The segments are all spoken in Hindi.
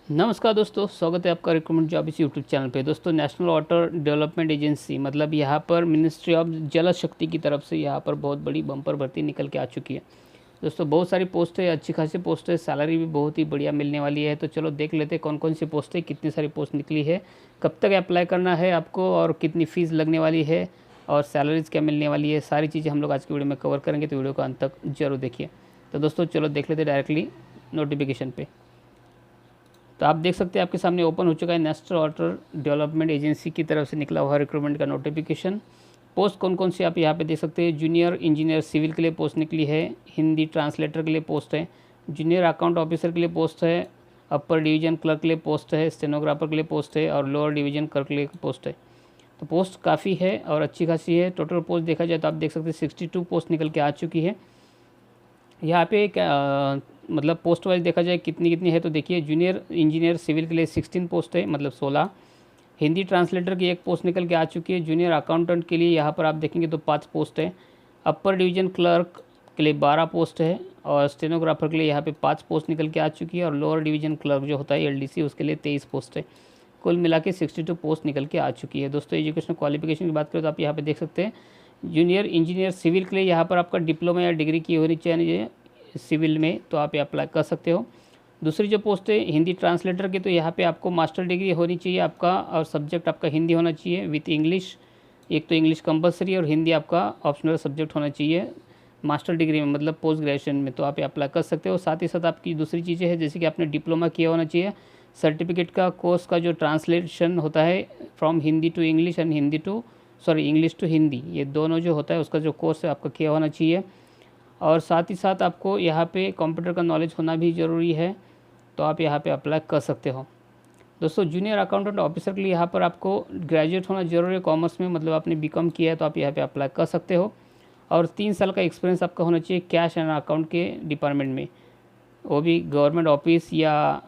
नमस्कार दोस्तों, स्वागत है आपका रिक्रूटमेंट जॉब इस यूट्यूब चैनल पे। दोस्तों, नेशनल वाटर डेवलपमेंट एजेंसी मतलब यहाँ पर मिनिस्ट्री ऑफ जल शक्ति की तरफ से यहाँ पर बहुत बड़ी बम्पर भर्ती निकल के आ चुकी है। दोस्तों, बहुत सारी पोस्ट है, अच्छी खासी पोस्ट है, सैलरी भी बहुत ही बढ़िया मिलने वाली है। तो चलो देख लेते हैं कौन कौन सी पोस्ट है, कितनी सारी पोस्ट निकली है, कब तक अप्लाई करना है आपको और कितनी फ़ीस लगने वाली है और सैलरीज़ क्या मिलने वाली है। सारी चीज़ें हम लोग आज की वीडियो में कवर करेंगे, तो वीडियो को अंत तक जरूर देखिए। तो दोस्तों चलो देख लेते हैं डायरेक्टली नोटिफिकेशन पे। तो आप देख सकते हैं आपके सामने ओपन हो चुका है नेशनल वाटर डेवलपमेंट एजेंसी की तरफ से निकला हुआ रिक्रूटमेंट का नोटिफिकेशन। पोस्ट कौन कौन सी आप यहाँ पे देख सकते हैं। जूनियर इंजीनियर सिविल के लिए पोस्ट निकली है, हिंदी ट्रांसलेटर के लिए पोस्ट है, जूनियर अकाउंट ऑफिसर के लिए पोस्ट है, अपर डिवीजन क्लर्क के लिए पोस्ट है, स्टेनोग्राफर के लिए पोस्ट है और लोअर डिवीजन क्लर्क के लिए पोस्ट है। तो पोस्ट काफ़ी है और अच्छी खासी है। टोटल पोस्ट देखा जाए तो आप देख सकते हैं 62 पोस्ट निकल के आ चुकी है। यहाँ पे मतलब पोस्ट वाइज देखा जाए कितनी कितनी है, तो देखिए जूनियर इंजीनियर सिविल के लिए 16 पोस्ट है, मतलब 16। हिंदी ट्रांसलेटर की एक पोस्ट निकल के आ चुकी है। जूनियर अकाउंटेंट के लिए यहाँ पर आप देखेंगे तो 5 पोस्ट है। अपर डिवीजन क्लर्क के लिए 12 पोस्ट है और स्टेनोग्राफर के लिए यहाँ पे 5 पोस्ट निकल के आ चुकी है और लोअर डिवीजन क्लर्क जो होता है LDC उसके लिए 23 पोस्ट है। कुल मिला के 62 पोस्ट निकल के आ चुकी है। दोस्तों, एजुकेशनल क्वालिफिकेशन की बात करें तो आप यहाँ पे देख सकते हैं जूनियर इंजीनियर सिविल के लिए यहाँ पर आपका डिप्लोमा या डिग्री की होनी चाहिए सिविल में, तो आप ये अप्लाई कर सकते हो। दूसरी जो पोस्ट है हिंदी ट्रांसलेटर की, तो यहाँ पे आपको मास्टर डिग्री होनी चाहिए आपका और सब्जेक्ट आपका हिंदी होना चाहिए विथ इंग्लिश। एक तो इंग्लिश कंपलसरी और हिंदी आपका ऑप्शनल सब्जेक्ट होना चाहिए मास्टर डिग्री में, मतलब पोस्ट ग्रेजुएशन में, तो आप ये अप्लाई कर सकते हो। साथ ही साथ आपकी दूसरी चीज़ें हैं, जैसे कि आपने डिप्लोमा किया होना चाहिए, सर्टिफिकेट का कोर्स का जो ट्रांसलेशन होता है from Hindi to English and English to Hindi, ये दोनों जो होता है उसका जो कोर्स है आपका किया होना चाहिए। और साथ ही साथ आपको यहाँ पे कंप्यूटर का नॉलेज होना भी ज़रूरी है, तो आप यहाँ पे अप्लाई कर सकते हो। दोस्तों, जूनियर अकाउंटेंट ऑफिसर के लिए यहाँ पर आपको ग्रेजुएट होना जरूरी है कॉमर्स में, मतलब आपने BCom किया है तो आप यहाँ पे अप्लाई कर सकते हो। और 3 साल का एक्सपीरियंस आपका होना चाहिए कैश एंड अकाउंट के डिपार्टमेंट में, वो भी गवर्नमेंट ऑफिस या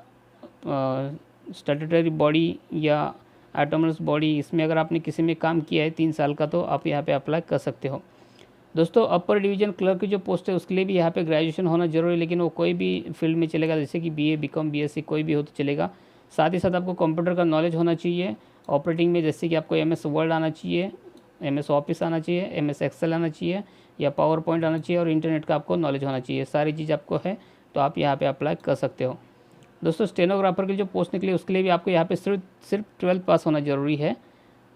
स्टैट्यूटरी बॉडी या ऑटोनमस बॉडी, इसमें अगर आपने किसी में काम किया है 3 साल का तो आप यहाँ पे अप्लाई कर सकते हो। दोस्तों, अपर डिवीजन क्लर्क की जो पोस्ट है उसके लिए भी यहाँ पे ग्रेजुएशन होना जरूरी है, लेकिन वो कोई भी फील्ड में चलेगा, जैसे कि BA BCom BSc कोई भी हो तो चलेगा। साथ ही साथ आपको कंप्यूटर का नॉलेज होना चाहिए ऑपरेटिंग में, जैसे कि आपको MS वर्ड आना चाहिए, MS ऑफिस आना चाहिए, MS एक्सेल आना चाहिए या पावर पॉइंट आना चाहिए और इंटरनेट का आपको नॉलेज होना चाहिए। सारी चीज़ आपको है तो आप यहाँ पर अप्लाई कर सकते हो। दोस्तों, स्टेनोग्राफर की जो पोस्ट निकली उसके लिए भी आपको यहाँ पे सिर्फ 12th पास होना ज़रूरी है,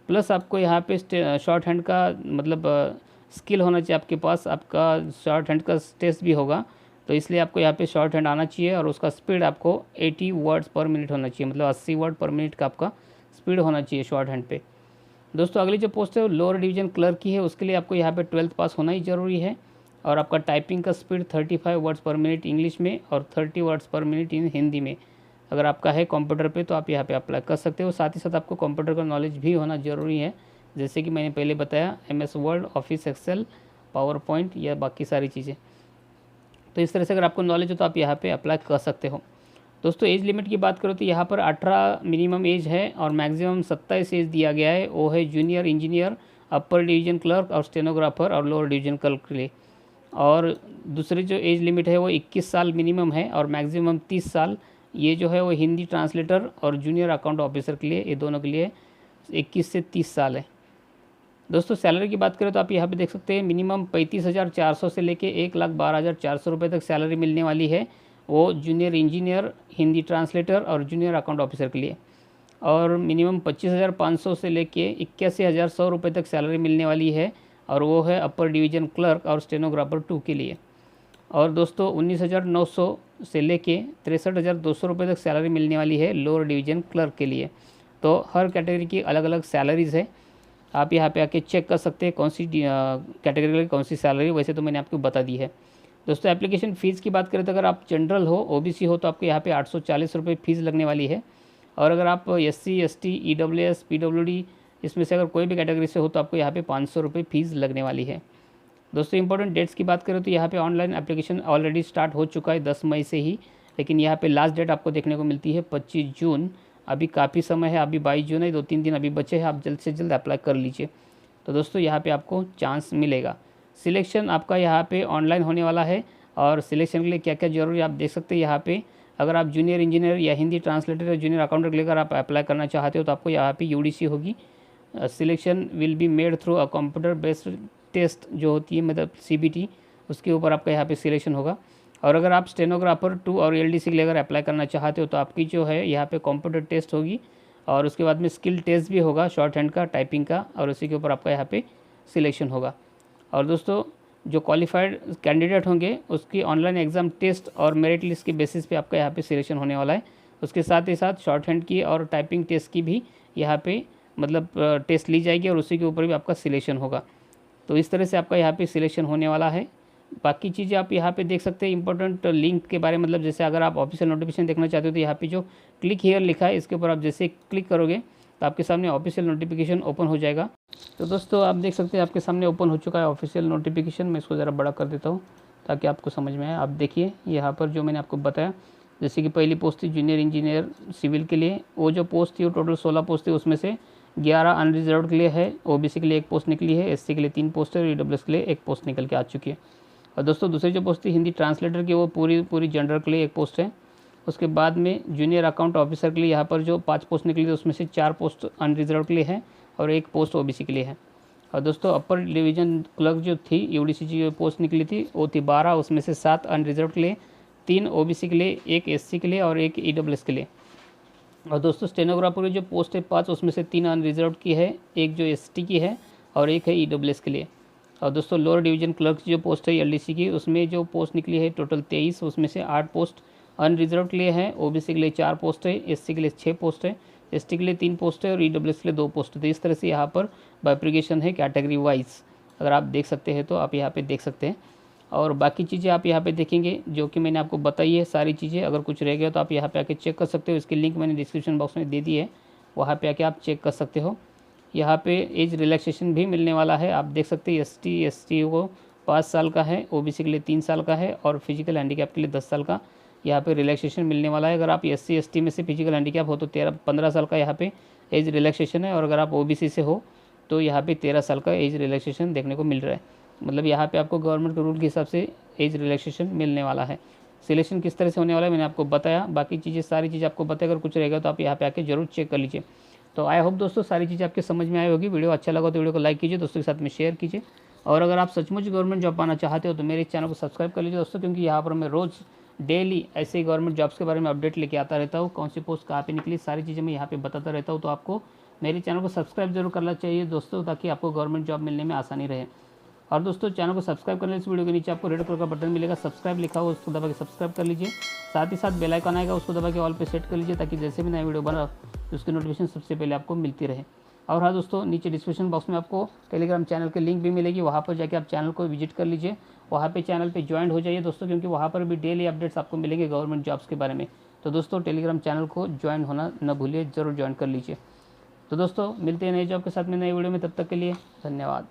प्लस आपको यहाँ पे शॉर्ट हैंड का मतलब स्किल होना चाहिए आपके पास, आपका शॉर्ट हैंड का टेस्ट भी होगा, तो इसलिए आपको यहाँ पे शॉर्ट हैंड आना चाहिए और उसका स्पीड आपको 80 वर्ड्स पर मिनट होना चाहिए, मतलब 80 वर्ड पर मिनट का आपका स्पीड होना चाहिए शॉर्ट हैंड पे। दोस्तों, अगली जो पोस्ट है वो लोअर डिवीजन क्लर्क की है, उसके लिए आपको यहाँ पे 12th पास होना ही ज़रूरी है और आपका टाइपिंग का स्पीड 35 वर्ड्स पर मिनट इंग्लिश में और 30 वर्ड्स पर मिनट इन हिंदी में अगर आपका है कंप्यूटर पे तो आप यहाँ पे अप्लाई कर सकते हो। साथ ही साथ आपको कंप्यूटर का नॉलेज भी होना ज़रूरी है, जैसे कि मैंने पहले बताया MS Word, Office Excel, PowerPoint या बाकी सारी चीज़ें। तो इस तरह से अगर आपको नॉलेज हो तो आप यहाँ पे अप्लाई कर सकते हो। दोस्तों, एज लिमिट की बात करो तो यहाँ पर 18 मिनिमम एज है और मैक्सिमम 27 एज दिया गया है, वो है junior engineer, upper division clerk और स्टेनोग्राफर और लोअर डिवीजन क्लर्क के लिए। और दूसरी जो एज लिमिट है वो 21 साल मिनिमम है और मैक्सिमम 30 साल, ये जो है वो हिंदी ट्रांसलेटर और जूनियर अकाउंट ऑफिसर के लिए, ये दोनों के लिए 21 से 30 साल है। दोस्तों, सैलरी की बात करें तो आप यहाँ पे देख सकते हैं मिनिमम 35,400 से लेके 1,12,400 रुपये तक सैलरी मिलने वाली है, वो जूनियर इंजीनियर, हिंदी ट्रांसलेटर और जूनियर अकाउंट ऑफिसर के लिए। और मिनिमम 25,500 से लेके 81,100 रुपये तक सैलरी मिलने वाली है और वो है अपर डिवीजन क्लर्क और स्टेनोग्राफर 2 के लिए। और दोस्तों, 19,900 से लेके 63,200 रुपये तक सैलरी मिलने वाली है लोअर डिवीजन क्लर्क के लिए। तो हर कैटेगरी की अलग अलग सैलरीज़ है, आप यहाँ पे आके चेक कर सकते हैं कौन सी कैटेगरी की कौन सी सैलरी, वैसे तो मैंने आपको बता दी है। दोस्तों, एप्लीकेशन फ़ीस की बात करें तो अगर आप जनरल हो, OBC हो तो आपको यहाँ पे 840 रुपये फ़ीस लगने वाली है और अगर आप SC ST EWS PWD इसमें से अगर कोई भी कैटेगरी से हो तो आपको यहाँ पे 500 रुपये फ़ीस लगने वाली है। दोस्तों, इंपॉर्टेंट डेट्स की बात करें तो यहाँ पे ऑनलाइन एप्लीकेशन ऑलरेडी स्टार्ट हो चुका है 10 मई से ही, लेकिन यहाँ पे लास्ट डेट आपको देखने को मिलती है 25 जून। अभी काफ़ी समय है, अभी 22 जून है, 2-3 दिन अभी बचे हैं, आप जल्द से जल्द अप्लाई कर लीजिए। तो दोस्तों, यहाँ पे आपको चांस मिलेगा। सिलेक्शन आपका यहाँ पे ऑनलाइन होने वाला है और सिलेक्शन के लिए क्या क्या जरूरी आप देख सकते हैं यहाँ पे। अगर आप जूनियर इंजीनियर या हिंदी ट्रांसलेटर या जूनियर अकाउंटेंट लेकर आप अप्लाई करना चाहते हो तो आपको यहाँ पे यूडीसी होगी। Selection will be made through a computer based test जो होती है मतलब सीबीटी, उसके ऊपर आपका यहाँ पे सिलेक्शन होगा। और अगर आप स्टेनोग्राफर 2 और एलडीसी लेकर अप्लाई करना चाहते हो तो आपकी जो है यहाँ पे कंप्यूटर टेस्ट होगी और उसके बाद में स्किल टेस्ट भी होगा, शॉर्ट हैंड का, टाइपिंग का, और उसी के ऊपर आपका यहाँ पे सिलेक्शन होगा। और दोस्तों जो क्वालिफाइड कैंडिडेट होंगे उसकी ऑनलाइन एग्ज़ाम टेस्ट और मेरिट लिस्ट के बेसिस पे आपका यहाँ पे सिलेक्शन होने वाला है। उसके साथ ही साथ शॉर्ट हैंड की और टाइपिंग टेस्ट की भी यहाँ पे मतलब टेस्ट ली जाएगी और उसी के ऊपर भी आपका सिलेक्शन होगा। तो इस तरह से आपका यहाँ पे सिलेक्शन होने वाला है। बाकी चीज़ें आप यहाँ पे देख सकते हैं इंपॉर्टेंट लिंक के बारे में, मतलब जैसे अगर आप ऑफिशियल नोटिफिकेशन देखना चाहते हो तो यहाँ पे जो क्लिक हियर लिखा है इसके ऊपर आप जैसे क्लिक करोगे तो आपके सामने ऑफिशियल नोटिफिकेशन ओपन हो जाएगा। तो दोस्तों आप देख सकते हैं आपके सामने ओपन हो चुका है ऑफिशियल नोटिफिकेशन। मैं इसको ज़रा बड़ा कर देता हूँ ताकि आपको समझ में आए। आप देखिए यहाँ पर जो मैंने आपको बताया, जैसे कि पहली पोस्ट थी जूनियर इंजीनियर सिविल के लिए, वो जो पोस्ट थी वो टोटल 16 पोस्ट थी, उसमें से 11 अनरिजर्व के लिए है, ओबीसी के लिए 1 पोस्ट निकली है, एससी के लिए 3 पोस्ट है और ईडब्ल्यूएस के लिए 1 पोस्ट निकल के आ चुकी है। और दोस्तों दूसरी जो पोस्ट थी हिंदी ट्रांसलेटर की, वो पूरी जनरल के लिए 1 पोस्ट है। उसके बाद में जूनियर अकाउंट ऑफिसर के लिए यहाँ पर जो 5 पोस्ट निकली थी उसमें से 4 पोस्ट अनरिजर्व के लिए है और 1 पोस्ट ओबीसी के लिए है। और दोस्तों अपर डिवीज़न क्लर्क जो थी यूडीसी की जो पोस्ट निकली थी वो थी 12, उसमें से 7 अनरिजर्व के लिए, 3 ओबीसी के लिए, 1 एससी के लिए और 1 ईडब्ल्यूएस के लिए। और दोस्तों स्टेनोग्राफर की जो पोस्ट है 5, उसमें से 3 अनरिजर्व की है, 1 जो एसटी की है और 1 है ईडब्ल्यूएस के लिए। और दोस्तों लोअर डिवीज़न क्लर्क की जो पोस्ट है एलडीसी की, उसमें जो पोस्ट निकली है टोटल 23, उसमें से 8 पोस्ट अनरिजर्व के लिए है, ओबीसी के लिए 4 पोस्ट है, एससी के लिए 6 पोस्ट है, एसटी के लिए 3 पोस्ट है और ईडब्ल्यूएस के लिए 2 पोस्ट है। तो इस तरह से यहाँ पर बाइप्रिकेशन है कैटेगरी वाइज, अगर आप देख सकते हैं तो आप यहाँ पे देख सकते हैं। और बाकी चीज़ें आप यहाँ पे देखेंगे जो कि मैंने आपको बताई है सारी चीज़ें। अगर कुछ रह गया तो आप यहाँ पे आके चेक कर सकते हो, इसकी लिंक मैंने डिस्क्रिप्शन बॉक्स में दे दी है, वहाँ पे आके आप चेक कर सकते हो। यहाँ पे एज रिलैक्सेशन भी मिलने वाला है, आप देख सकते हैं एसटी को 5 साल का है, ओबीसी के लिए 3 साल का है और फिजिकल हैंडीकैप के लिए 10 साल का यहाँ पे रिलैक्सेशन मिलने वाला है। अगर आप एससी एसटी में से फिजिकल हैंडीकैप हो तो 15 साल का यहाँ पे एज रिलैक्सेशन है और अगर आप ओबीसी से हो तो यहाँ पे 13 साल का एज रिलैक्सेशन देखने को मिल रहा है। मतलब यहाँ पे आपको गवर्नमेंट के रूल के हिसाब से एज रिलैक्सेशन मिलने वाला है। सिलेक्शन किस तरह से होने वाला है मैंने आपको बताया, बाकी चीज़ें सारी चीज़ें आपको बताया। अगर कुछ रहेगा तो आप यहाँ पे आके जरूर चेक कर लीजिए। तो आई होप दोस्तों सारी चीज़ें आपके समझ में आई होगी। वीडियो अच्छा लगा तो वीडियो को लाइक कीजिए, दोस्तों के साथ में शेयर कीजिए। और अगर आप सचमुच गवर्नमेंट जॉब पाना चाहते हो तो मेरे चैनल को सब्सक्राइब कर लीजिए दोस्तों, क्योंकि यहाँ पर मैं रोज़ डेली ऐसे ही गवर्नमेंट जॉब्स के बारे में अपडेट लेके आता रहता हूँ। कौन सी पोस्ट कहाँ पे निकली सारी चीज़ें मैं यहाँ पे बताता रहता हूँ। तो आपको मेरे चैनल को सब्सक्राइब जरूर करना चाहिए दोस्तों, ताकि आपको गवर्नमेंट जॉब मिलने में आसानी रहे। और दोस्तों चैनल को सब्सक्राइब करने इस वीडियो के नीचे आपको रेड कलर का बटन मिलेगा, सब्सक्राइब लिखा हुआ, उसको दबा के सब्सक्राइब कर लीजिए। साथ ही साथ बेल आइकन आएगा, उसको दबा के ऑल पे सेट कर लीजिए, ताकि जैसे भी नया वीडियो बना तो उसकी नोटिफिकेशन सबसे पहले आपको मिलती रहे। और हाँ दोस्तों नीचे डिस्क्रिप्शन बॉक्स में आपको टेलीग्राम चैनल की लिंक भी मिलेगी, वहाँ पर जाके आप चैनल को विजिट कर लीजिए, वहाँ पे चैनल पे ज्वाइन हो जाइए दोस्तों, क्योंकि वहाँ पर भी डेली अपडेट्स आपको मिलेंगे गवर्नमेंट जॉब्स के बारे में। तो दोस्तों टेलीग्राम चैनल को ज्वाइन होना न भूलिए, ज़रूर ज्वाइन कर लीजिए। तो दोस्तों मिलते हैं नए जॉब के साथ में नए वीडियो में, तब तक के लिए धन्यवाद।